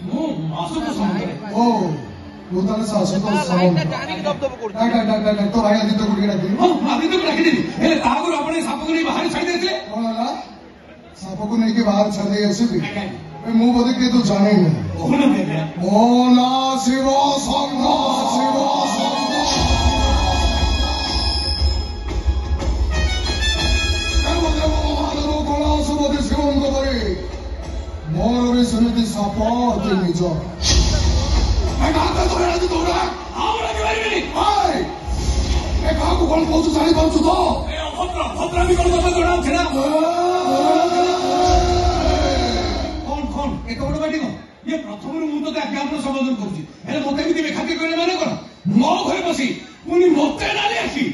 ମୁଁ ମାସକୁ ସମୟରେ ଓ ମୁଁ ତାହେଲେ ଶାସକ ତ ଭାଇ ଆଦିତ୍ୟକୁ ଟିକେ ଡାକିଲି ଆଦିତ୍ୟକୁ ଡାକିଦେବି ହେଲେ ତା ଆଗରୁ ଆପଣ ସାପକୁ ନେଇ ବାହାରେ ଛାଡ଼ି ଦେଇଥିଲେ କଣ ହେଲା ସାପକୁ ନେଇକି ବାହାରେ ଛାଡ଼ି ଦେଇ ଆସିବି ମୁଁ ବୋଧେ କିଏ ତୁ ଜାଣିନି ମୋ ନା ଶିବ ସଂଘ ଶିବ ସଂଘ କଳାସୁମତି ଶିବଙ୍କ ପରି ମୋର ବି ସେମିତି ସାପ ଅତି ନିଜ କାହାକୁ କଣ କହୁଛୁ ଜାଣିପାରୁଛୁ ତ ଭଦ୍ରା ବି କଣ କଥା ଜଣାଉଛି ନା କଣ ଏକ ବଡ ବାଟି କଣ ଇଏ ପ୍ରଥମରୁ ମୁଁ ତୋତେ ଆଜ୍ଞାପନ ସମ୍ବୋଧନ କରୁଛି ହେଲେ ମତେ ଏମିତି ବେଖାତିର କରିଲେ ମାନେ କଣ ମୋ ଘରେ ବସି ପୁଣି ମତେ ନାଲି ଆଖି